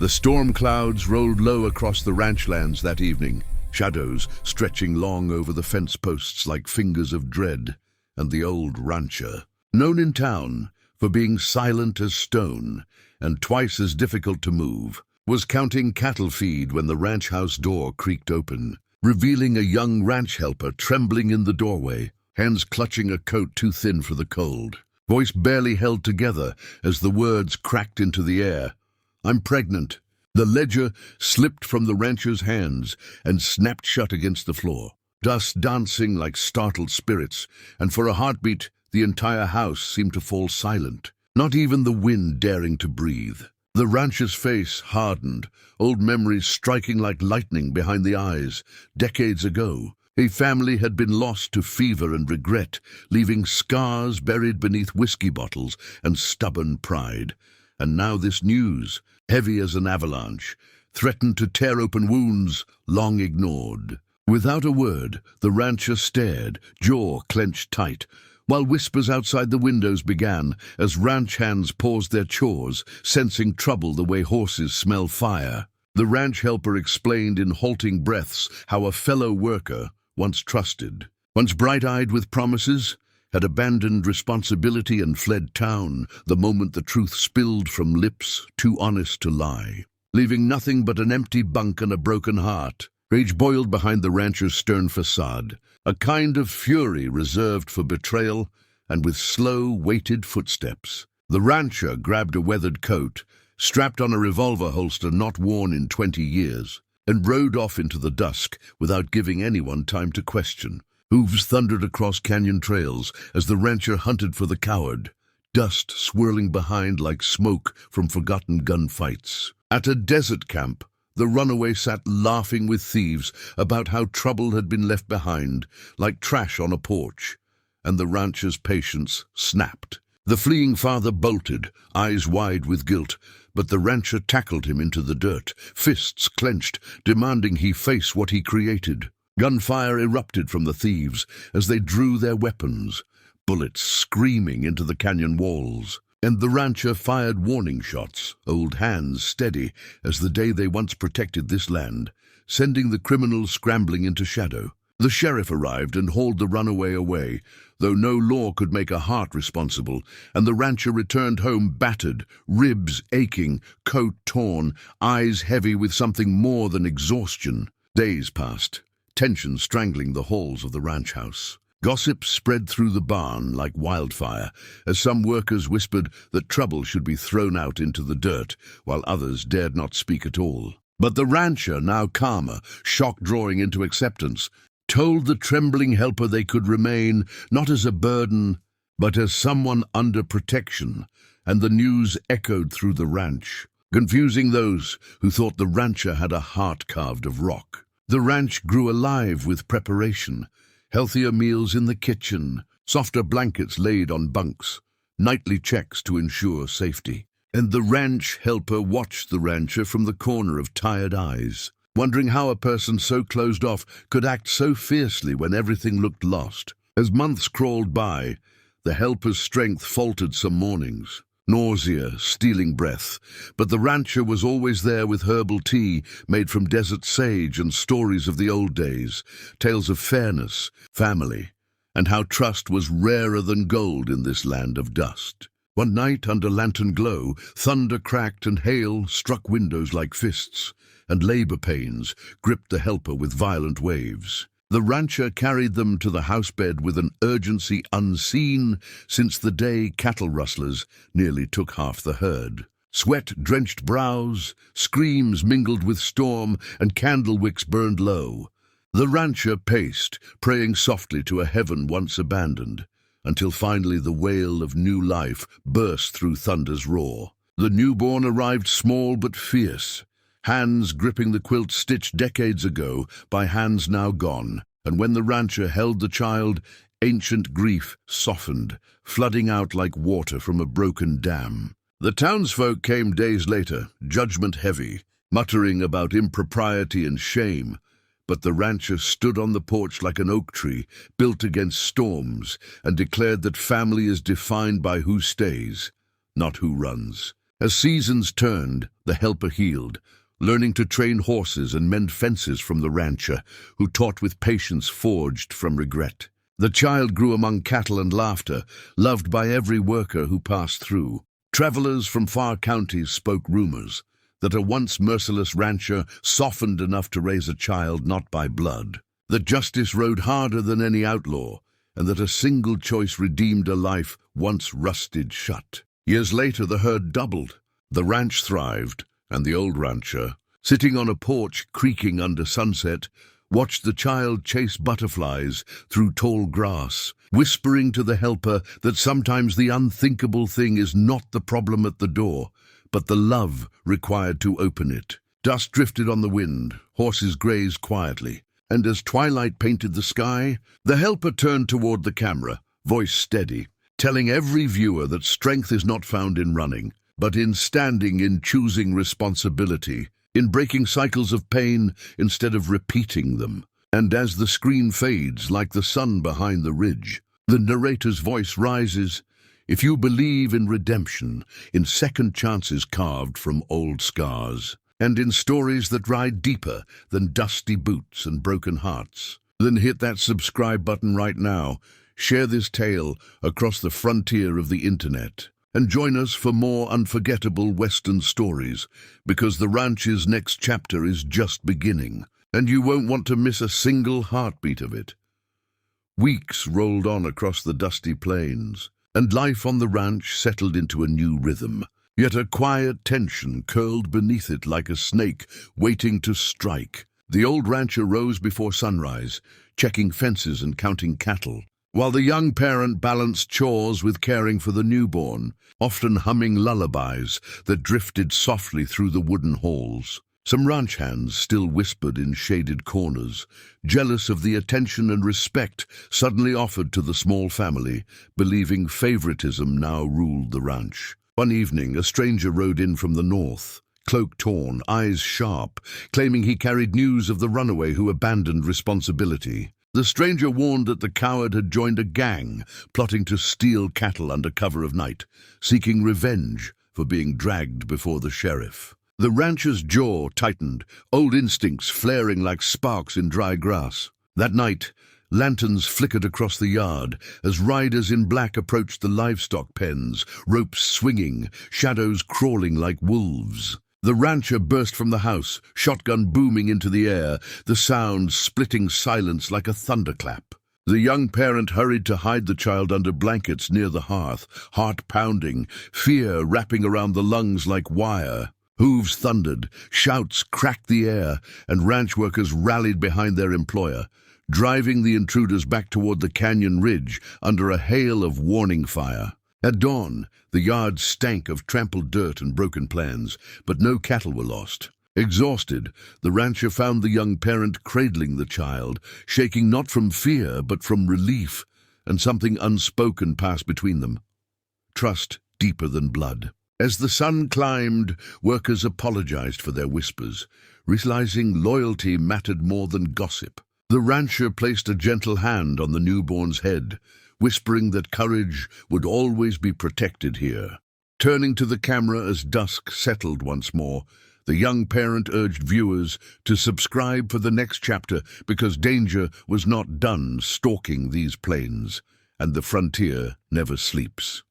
The storm clouds rolled low across the ranch lands that evening, shadows stretching long over the fence posts like fingers of dread, and the old rancher, known in town for being silent as stone and twice as difficult to move, was counting cattle feed when the ranch house door creaked open, revealing a young ranch helper trembling in the doorway, hands clutching a coat too thin for the cold, voice barely held together as the words cracked into the air. "I'm pregnant." The ledger slipped from the rancher's hands and snapped shut against the floor, dust dancing like startled spirits, and for a heartbeat, the entire house seemed to fall silent, not even the wind daring to breathe. The rancher's face hardened, old memories striking like lightning behind the eyes. Decades ago, a family had been lost to fever and regret, leaving scars buried beneath whiskey bottles and stubborn pride. And now this news, heavy as an avalanche, threatened to tear open wounds long ignored. Without a word, the rancher stared, jaw clenched tight, while whispers outside the windows began as ranch hands paused their chores, sensing trouble the way horses smell fire. The ranch helper explained in halting breaths how a fellow worker, once trusted, once bright-eyed with promises, had abandoned responsibility and fled town the moment the truth spilled from lips too honest to lie, leaving nothing but an empty bunk and a broken heart. Rage boiled behind the rancher's stern facade, a kind of fury reserved for betrayal, and with slow, weighted footsteps. The rancher grabbed a weathered coat, strapped on a revolver holster not worn in 20 years, and rode off into the dusk without giving anyone time to question. Hooves thundered across canyon trails as the rancher hunted for the coward, dust swirling behind like smoke from forgotten gunfights. At a desert camp, the runaway sat laughing with thieves about how trouble had been left behind, like trash on a porch, and the rancher's patience snapped. The fleeing father bolted, eyes wide with guilt, but the rancher tackled him into the dirt, fists clenched, demanding he face what he created. Gunfire erupted from the thieves as they drew their weapons, bullets screaming into the canyon walls. And the rancher fired warning shots, old hands steady as the day they once protected this land, sending the criminals scrambling into shadow. The sheriff arrived and hauled the runaway away, though no law could make a heart responsible, and the rancher returned home battered, ribs aching, coat torn, eyes heavy with something more than exhaustion. Days passed, tension strangling the halls of the ranch house. Gossip spread through the barn like wildfire, as some workers whispered that trouble should be thrown out into the dirt, while others dared not speak at all. But the rancher, now calmer, shock drawing into acceptance, told the trembling helper they could remain not as a burden, but as someone under protection, and the news echoed through the ranch, confusing those who thought the rancher had a heart carved of rock. The ranch grew alive with preparation, healthier meals in the kitchen, softer blankets laid on bunks, nightly checks to ensure safety. And the ranch helper watched the rancher from the corner of tired eyes, wondering how a person so closed off could act so fiercely when everything looked lost. As months crawled by, the helper's strength faltered some mornings, nausea stealing breath, but the rancher was always there with herbal tea made from desert sage and stories of the old days, tales of fairness, family, and how trust was rarer than gold in this land of dust. One night, under lantern glow, thunder cracked and hail struck windows like fists, and labor pains gripped the helper with violent waves. The rancher carried them to the housebed with an urgency unseen since the day cattle rustlers nearly took half the herd. Sweat-drenched brows, screams mingled with storm, and candle wicks burned low. The rancher paced, praying softly to a heaven once abandoned, until finally the wail of new life burst through thunder's roar. The newborn arrived small but fierce, hands gripping the quilt stitched decades ago by hands now gone, and when the rancher held the child, ancient grief softened, flooding out like water from a broken dam. The townsfolk came days later, judgment heavy, muttering about impropriety and shame, but the rancher stood on the porch like an oak tree, built against storms, and declared that family is defined by who stays, not who runs. As seasons turned, the helper healed, learning to train horses and mend fences from the rancher, who taught with patience forged from regret. The child grew among cattle and laughter, loved by every worker who passed through. Travelers from far counties spoke rumors that a once merciless rancher softened enough to raise a child not by blood, that justice rode harder than any outlaw, and that a single choice redeemed a life once rusted shut. Years later, the herd doubled. The ranch thrived, and the old rancher, sitting on a porch creaking under sunset, watched the child chase butterflies through tall grass, whispering to the helper that sometimes the unthinkable thing is not the problem at the door, but the love required to open it. Dust drifted on the wind, horses grazed quietly, and as twilight painted the sky, the helper turned toward the camera, voice steady, telling every viewer that strength is not found in running, but in standing, in choosing responsibility, in breaking cycles of pain instead of repeating them. And as the screen fades like the sun behind the ridge, the narrator's voice rises. If you believe in redemption, in second chances carved from old scars, and in stories that ride deeper than dusty boots and broken hearts, then hit that subscribe button right now. Share this tale across the frontier of the internet, and join us for more unforgettable Western stories, because the ranch's next chapter is just beginning, and you won't want to miss a single heartbeat of it. Weeks rolled on across the dusty plains, and life on the ranch settled into a new rhythm. Yet a quiet tension curled beneath it like a snake waiting to strike. The old rancher rose before sunrise, checking fences and counting cattle, while the young parent balanced chores with caring for the newborn, often humming lullabies that drifted softly through the wooden halls. Some ranch hands still whispered in shaded corners, jealous of the attention and respect suddenly offered to the small family, believing favoritism now ruled the ranch. One evening, a stranger rode in from the north, cloak torn, eyes sharp, claiming he carried news of the runaway who abandoned responsibility. The stranger warned that the coward had joined a gang, plotting to steal cattle under cover of night, seeking revenge for being dragged before the sheriff. The rancher's jaw tightened, old instincts flaring like sparks in dry grass. That night, lanterns flickered across the yard as riders in black approached the livestock pens, ropes swinging, shadows crawling like wolves. The rancher burst from the house, shotgun booming into the air, the sound splitting silence like a thunderclap. The young parent hurried to hide the child under blankets near the hearth, heart pounding, fear wrapping around the lungs like wire. Hooves thundered, shouts cracked the air, and ranch workers rallied behind their employer, driving the intruders back toward the canyon ridge under a hail of warning fire. At dawn, the yard stank of trampled dirt and broken plans, but no cattle were lost. Exhausted, the rancher found the young parent cradling the child, shaking not from fear but from relief, and something unspoken passed between them. Trust deeper than blood. As the sun climbed, workers apologized for their whispers, realizing loyalty mattered more than gossip. The rancher placed a gentle hand on the newborn's head, whispering that courage would always be protected here. Turning to the camera as dusk settled once more, the young parent urged viewers to subscribe for the next chapter because danger was not done stalking these plains, and the frontier never sleeps.